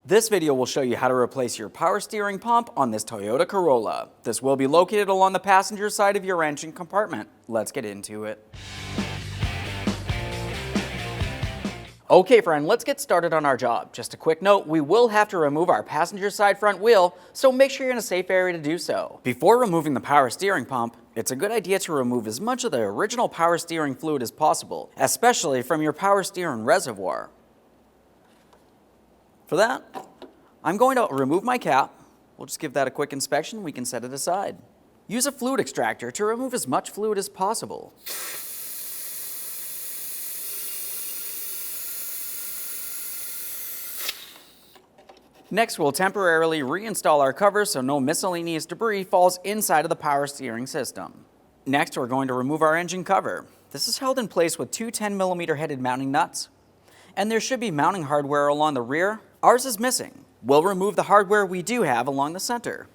This video will show you how to replace your power steering pump on this Toyota Corolla. This will be located along the passenger side of your engine compartment. Let's get into it. Okay friend, let's get started on our job. Just a quick note, we will have to remove our passenger side front wheel, so make sure you're in a safe area to do so. Before removing the power steering pump, it's a good idea to remove as much of the original power steering fluid as possible, especially from your power steering reservoir. For that, I'm going to remove my cap. We'll just give that a quick inspection. We can set it aside. Use a fluid extractor to remove as much fluid as possible. Next, we'll temporarily reinstall our cover so no miscellaneous debris falls inside of the power steering system. Next, we're going to remove our engine cover. This is held in place with two 10mm headed mounting nuts, and there should be mounting hardware along the rear. Ours is missing. We'll remove the hardware we do have along the center.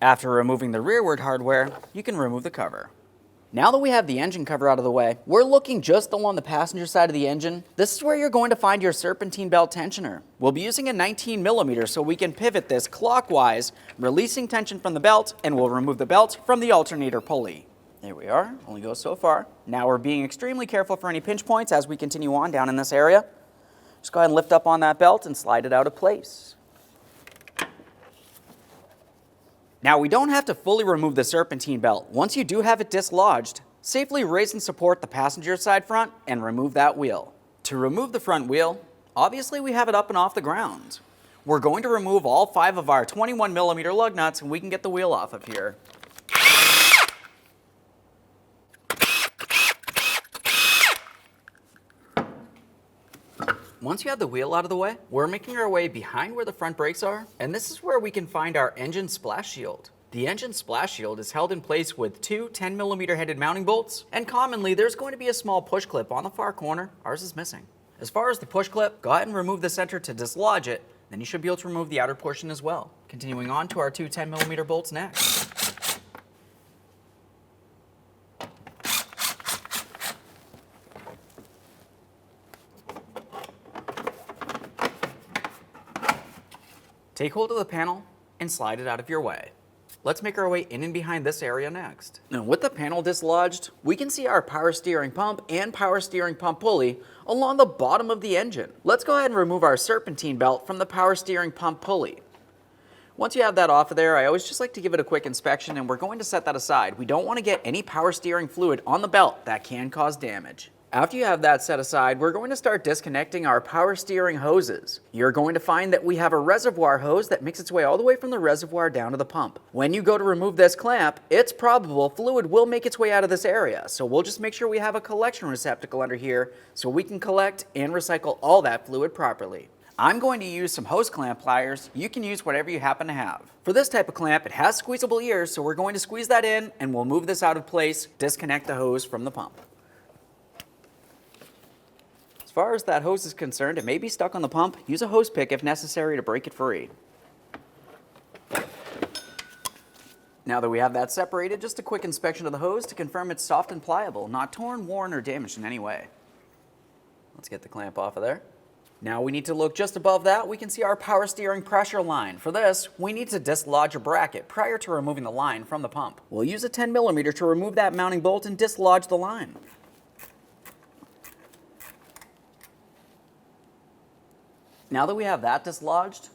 After removing the rearward hardware, you can remove the cover. Now that we have the engine cover out of the way, we're looking just along the passenger side of the engine. This is where you're going to find your serpentine belt tensioner. We'll be using a 19mm so we can pivot this clockwise, releasing tension from the belt, and we'll remove the belt from the alternator pulley. There we are, only goes so far. Now we're being extremely careful for any pinch points as we continue on down in this area. Just go ahead and lift up on that belt and slide it out of place. Now we don't have to fully remove the serpentine belt. Once you do have it dislodged, safely raise and support the passenger side front and remove that wheel. To remove the front wheel, obviously we have it up and off the ground. We're going to remove all 5 of our 21mm lug nuts and we can get the wheel off of here. Once you have the wheel out of the way, we're making our way behind where the front brakes are, and this is where we can find our engine splash shield. The engine splash shield is held in place with two 10mm headed mounting bolts, and commonly there's going to be a small push clip on the far corner. Ours is missing. As far as the push clip, go ahead and remove the center to dislodge it, then you should be able to remove the outer portion as well. Continuing on to our two 10mm bolts next. Take hold of the panel and slide it out of your way. Let's make our way in and behind this area next. Now with the panel dislodged, we can see our power steering pump and power steering pump pulley along the bottom of the engine. Let's go ahead and remove our serpentine belt from the power steering pump pulley. Once you have that off of there, I always just like to give it a quick inspection, and we're going to set that aside. We don't want to get any power steering fluid on the belt that can cause damage. After you have that set aside, we're going to start disconnecting our power steering hoses. You're going to find that we have a reservoir hose that makes its way all the way from the reservoir down to the pump. When you go to remove this clamp, it's probable fluid will make its way out of this area, so we'll just make sure we have a collection receptacle under here so we can collect and recycle all that fluid properly. I'm going to use some hose clamp pliers. You can use whatever you happen to have. For this type of clamp, it has squeezable ears, so we're going to squeeze that in and we'll move this out of place, disconnect the hose from the pump. As far as that hose is concerned, it may be stuck on the pump. Use a hose pick if necessary to break it free. Now that we have that separated, just a quick inspection of the hose to confirm it's soft and pliable, not torn, worn, or damaged in any way. Let's get the clamp off of there. Now we need to look just above that. We can see our power steering pressure line. For this, we need to dislodge a bracket prior to removing the line from the pump. We'll use a 10mm to remove that mounting bolt and dislodge the line. Now that we have that dislodged,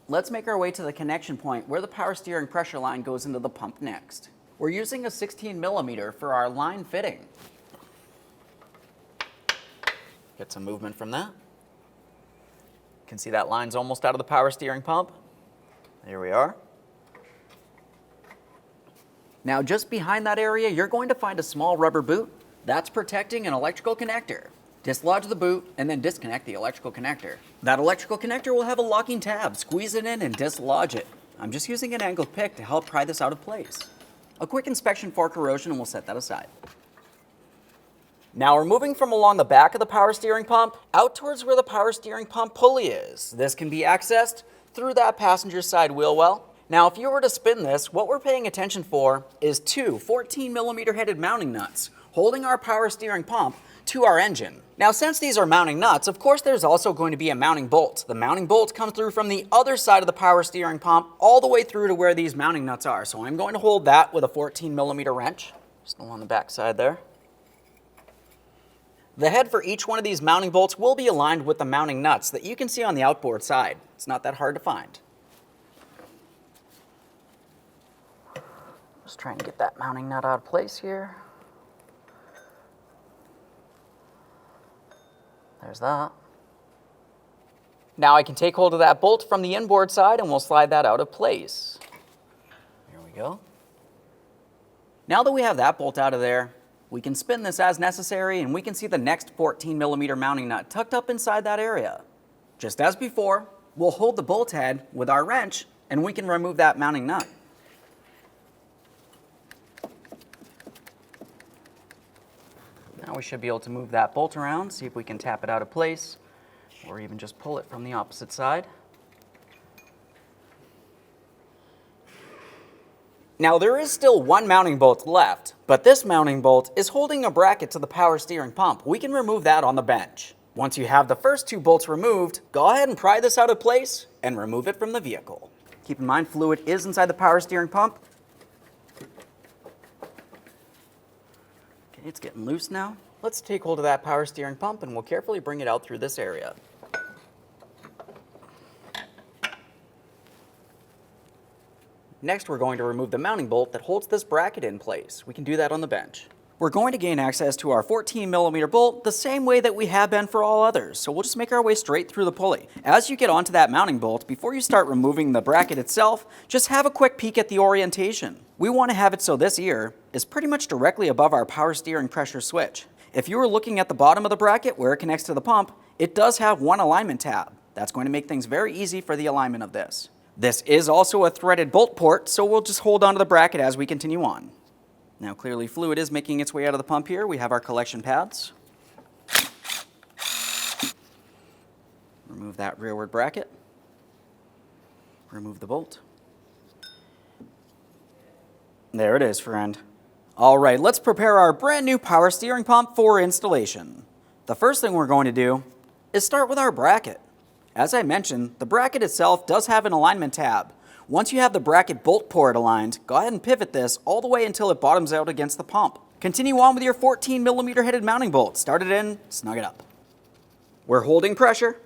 let's make our way to the connection point where the power steering pressure line goes into the pump next. We're using a 16mm for our line fitting. Get some movement from that. You can see that line's almost out of the power steering pump. There we are. Now just behind that area, you're going to find a small rubber boot. That's protecting an electrical connector. Dislodge the boot and then disconnect the electrical connector. That electrical connector will have a locking tab. Squeeze it in and dislodge it. I'm just using an angled pick to help pry this out of place. A quick inspection for corrosion and we'll set that aside. Now we're moving from along the back of the power steering pump out towards where the power steering pump pulley is. This can be accessed through that passenger side wheel well. Now, if you were to spin this, what we're paying attention for is two 14mm headed mounting nuts holding our power steering pump to our engine. Now, since these are mounting nuts, of course there's also going to be a mounting bolt. The mounting bolt comes through from the other side of the power steering pump all the way through to where these mounting nuts are. So I'm going to hold that with a 14mm wrench, still on the back side there. The head for each one of these mounting bolts will be aligned with the mounting nuts that you can see on the outboard side. It's not that hard to find. Just trying to get that mounting nut out of place here. There's that. Now I can take hold of that bolt from the inboard side and we'll slide that out of place. There we go. Now that we have that bolt out of there, we can spin this as necessary and we can see the next 14mm mounting nut tucked up inside that area. Just as before, we'll hold the bolt head with our wrench and we can remove that mounting nut. Now we should be able to move that bolt around, see if we can tap it out of place, or even just pull it from the opposite side. Now there is still one mounting bolt left, but this mounting bolt is holding a bracket to the power steering pump. We can remove that on the bench. Once you have the first two bolts removed, go ahead and pry this out of place and remove it from the vehicle. Keep in mind, fluid is inside the power steering pump. It's getting loose now. Let's take hold of that power steering pump and we'll carefully bring it out through this area. Next, we're going to remove the mounting bolt that holds this bracket in place. We can do that on the bench. We're going to gain access to our 14mm bolt the same way that we have been for all others, so we'll just make our way straight through the pulley. As you get onto that mounting bolt, before you start removing the bracket itself, just have a quick peek at the orientation. We want to have it so this ear is pretty much directly above our power steering pressure switch. If you were looking at the bottom of the bracket where it connects to the pump, it does have one alignment tab. That's going to make things very easy for the alignment of this. This is also a threaded bolt port, so we'll just hold onto the bracket as we continue on. Now clearly fluid is making its way out of the pump here. We have our collection pads. Remove that rearward bracket. Remove the bolt. There it is, friend. All right, let's prepare our brand new power steering pump for installation. The first thing we're going to do is start with our bracket. As I mentioned, the bracket itself does have an alignment tab. Once you have the bracket bolt port aligned, go ahead and pivot this all the way until it bottoms out against the pump. Continue on with your 14mm headed mounting bolt. Start it in, snug it up. We're holding pressure.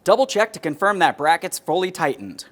Double check to confirm that bracket's fully tightened.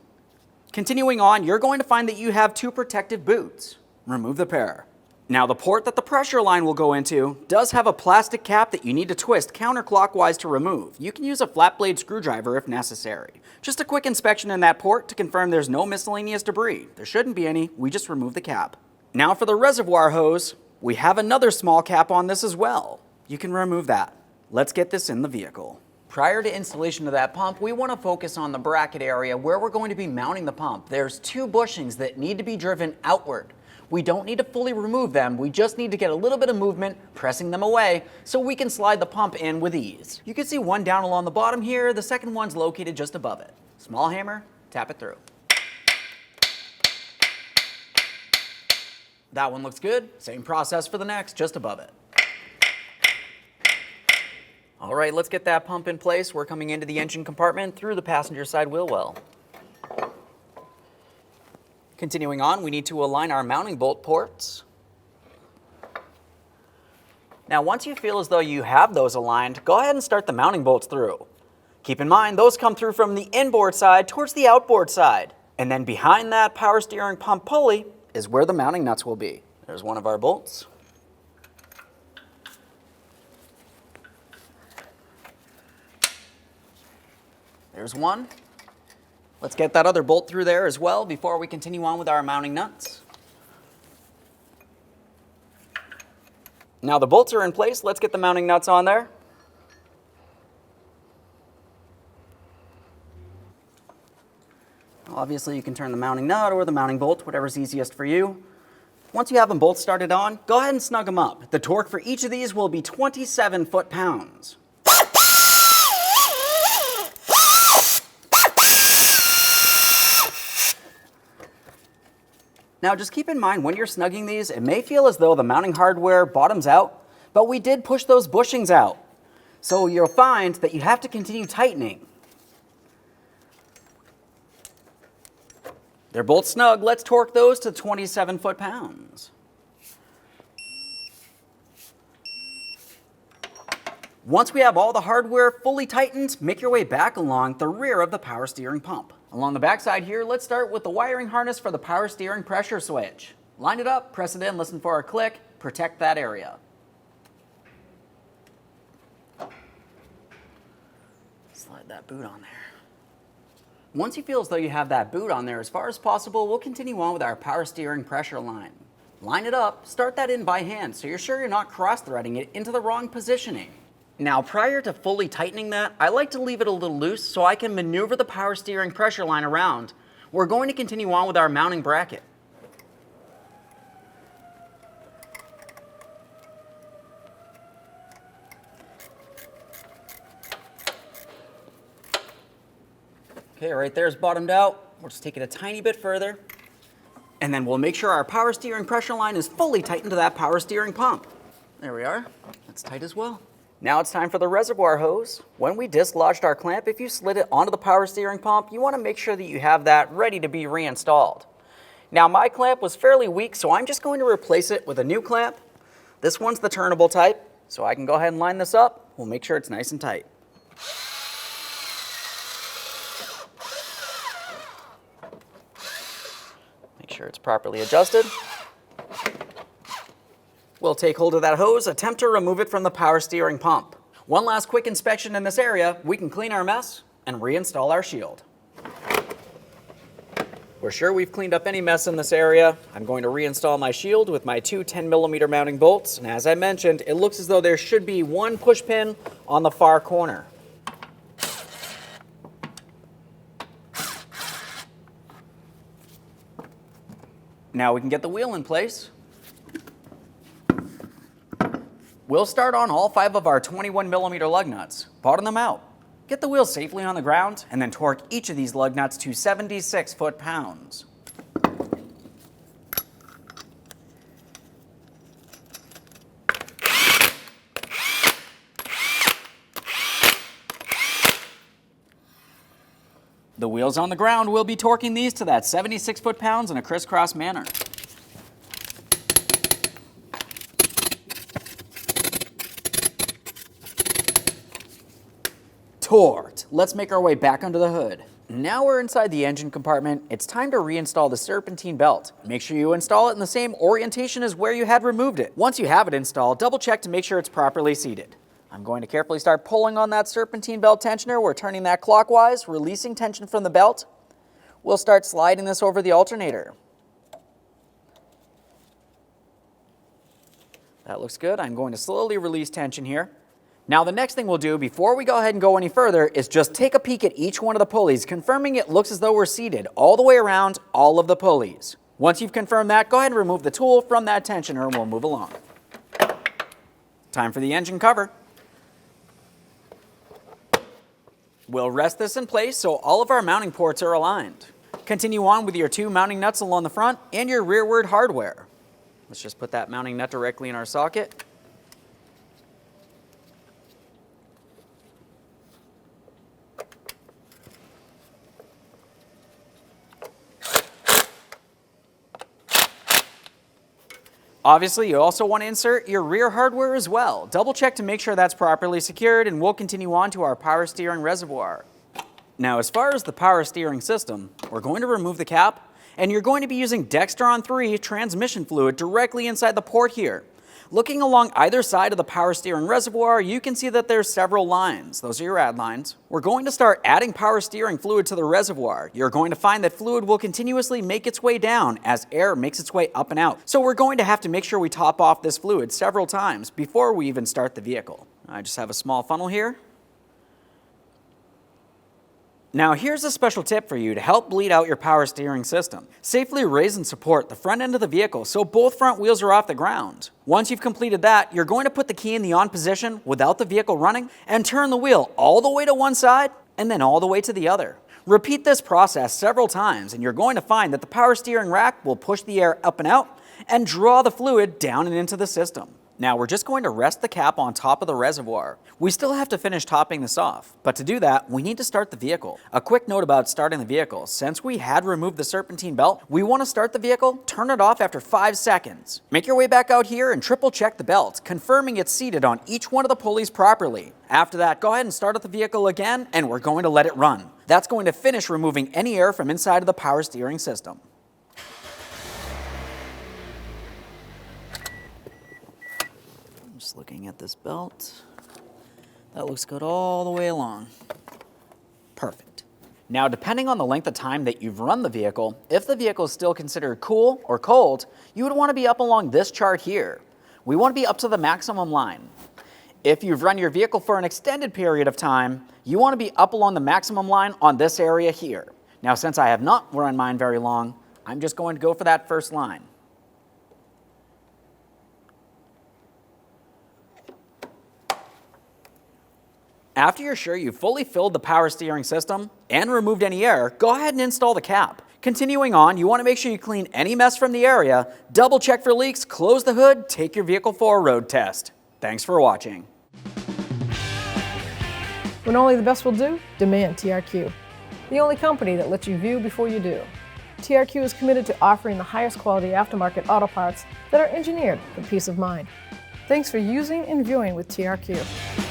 Continuing on, you're going to find that you have two protective boots. Remove the pair. Now the port that the pressure line will go into does have a plastic cap that you need to twist counterclockwise to remove. You can use a flat blade screwdriver if necessary. Just a quick inspection in that port to confirm there's no miscellaneous debris. There shouldn't be any, we just remove the cap. Now for the reservoir hose, we have another small cap on this as well. You can remove that. Let's get this in the vehicle. Prior to installation of that pump, we want to focus on the bracket area where we're going to be mounting the pump. There's two bushings that need to be driven outward. We don't need to fully remove them, we just need to get a little bit of movement, pressing them away, so we can slide the pump in with ease. You can see one down along the bottom here, the second one's located just above it. Small hammer, tap it through. That one looks good, same process for the next, just above it. All right, let's get that pump in place. We're coming into the engine compartment through the passenger side wheel well. Continuing on, we need to align our mounting bolt ports. Now, once you feel as though you have those aligned, go ahead and start the mounting bolts through. Keep in mind, those come through from the inboard side towards the outboard side. And then behind that power steering pump pulley is where the mounting nuts will be. There's one of our bolts. There's one. Let's get that other bolt through there as well before we continue on with our mounting nuts. Now the bolts are in place, let's get the mounting nuts on there. Obviously you can turn the mounting nut or the mounting bolt, whatever's easiest for you. Once you have them both started on, go ahead and snug them up. The torque for each of these will be 27 foot-pounds. Now just keep in mind when you're snugging these, it may feel as though the mounting hardware bottoms out, but we did push those bushings out. So you'll find that you have to continue tightening. They're both snug. Let's torque those to 27 foot-pounds. Once we have all the hardware fully tightened, make your way back along the rear of the power steering pump. Along the back side here, let's start with the wiring harness for the power steering pressure switch. Line it up, press it in, listen for a click, protect that area. Slide that boot on there. Once you feel as though you have that boot on there as far as possible, we'll continue on with our power steering pressure line. Line it up, start that in by hand so you're sure you're not cross-threading it into the wrong positioning. Now prior to fully tightening that, I like to leave it a little loose so I can maneuver the power steering pressure line around. We're going to continue on with our mounting bracket. Okay, right there's bottomed out. We'll just take it a tiny bit further. And then we'll make sure our power steering pressure line is fully tightened to that power steering pump. There we are. That's tight as well. Now it's time for the reservoir hose. When we dislodged our clamp, if you slid it onto the power steering pump, you want to make sure that you have that ready to be reinstalled. Now my clamp was fairly weak, so I'm just going to replace it with a new clamp. This one's the turnable type, so I can go ahead and line this up. We'll make sure it's nice and tight. Make sure it's properly adjusted. We'll take hold of that hose, attempt to remove it from the power steering pump. One last quick inspection in this area, we can clean our mess and reinstall our shield. We're sure we've cleaned up any mess in this area. I'm going to reinstall my shield with my two 10mm mounting bolts, and as I mentioned, it looks as though there should be one push pin on the far corner. Now we can get the wheel in place. We'll start on all 5 of our 21mm lug nuts, bottom them out. Get the wheel safely on the ground, and then torque each of these lug nuts to 76 foot-pounds. The wheels on the ground, we'll be torquing these to that 76 foot-pounds in a crisscross manner. Torqued. Let's make our way back under the hood. Now we're inside the engine compartment. It's time to reinstall the serpentine belt. Make sure you install it in the same orientation as where you had removed it. Once you have it installed, double check to make sure it's properly seated. I'm going to carefully start pulling on that serpentine belt tensioner. We're turning that clockwise, releasing tension from the belt. We'll start sliding this over the alternator. That looks good. I'm going to slowly release tension here. Now the next thing we'll do before we go ahead and go any further is just take a peek at each one of the pulleys, confirming it looks as though we're seated all the way around all of the pulleys. Once you've confirmed that, go ahead and remove the tool from that tensioner and we'll move along. Time for the engine cover. We'll rest this in place so all of our mounting ports are aligned. Continue on with your 2 mounting nuts along the front and your rearward hardware. Let's just put that mounting nut directly in our socket. Obviously, you also want to insert your rear hardware as well. Double check to make sure that's properly secured, and we'll continue on to our power steering reservoir. Now, as far as the power steering system, we're going to remove the cap, and you're going to be using Dextron 3 transmission fluid directly inside the port here. Looking along either side of the power steering reservoir, you can see that there's several lines. Those are your add lines. We're going to start adding power steering fluid to the reservoir. You're going to find that fluid will continuously make its way down as air makes its way up and out. So we're going to have to make sure we top off this fluid several times before we even start the vehicle. I just have a small funnel here. Now here's a special tip for you to help bleed out your power steering system. Safely raise and support the front end of the vehicle so both front wheels are off the ground. Once you've completed that, you're going to put the key in the on position without the vehicle running and turn the wheel all the way to one side and then all the way to the other. Repeat this process several times and you're going to find that the power steering rack will push the air up and out and draw the fluid down and into the system. Now we're just going to rest the cap on top of the reservoir. We still have to finish topping this off, but to do that, we need to start the vehicle. A quick note about starting the vehicle. Since we had removed the serpentine belt, we want to start the vehicle, turn it off after 5 seconds. Make your way back out here and triple check the belt, confirming it's seated on each one of the pulleys properly. After that, go ahead and start up the vehicle again, and we're going to let it run. That's going to finish removing any air from inside of the power steering system. Just looking at this belt. That looks good all the way along. Perfect. Now, depending on the length of time that you've run the vehicle, if the vehicle is still considered cool or cold, you would want to be up along this chart here. We want to be up to the maximum line. If you've run your vehicle for an extended period of time, you want to be up along the maximum line on this area here. Now, since I have not run mine very long, I'm just going to go for that first line. After you're sure you've fully filled the power steering system and removed any air, go ahead and install the cap. Continuing on, you want to make sure you clean any mess from the area, double check for leaks, close the hood, take your vehicle for a road test. Thanks for watching. When only the best will do, demand TRQ. The only company that lets you view before you do. TRQ is committed to offering the highest quality aftermarket auto parts that are engineered for peace of mind. Thanks for using and viewing with TRQ.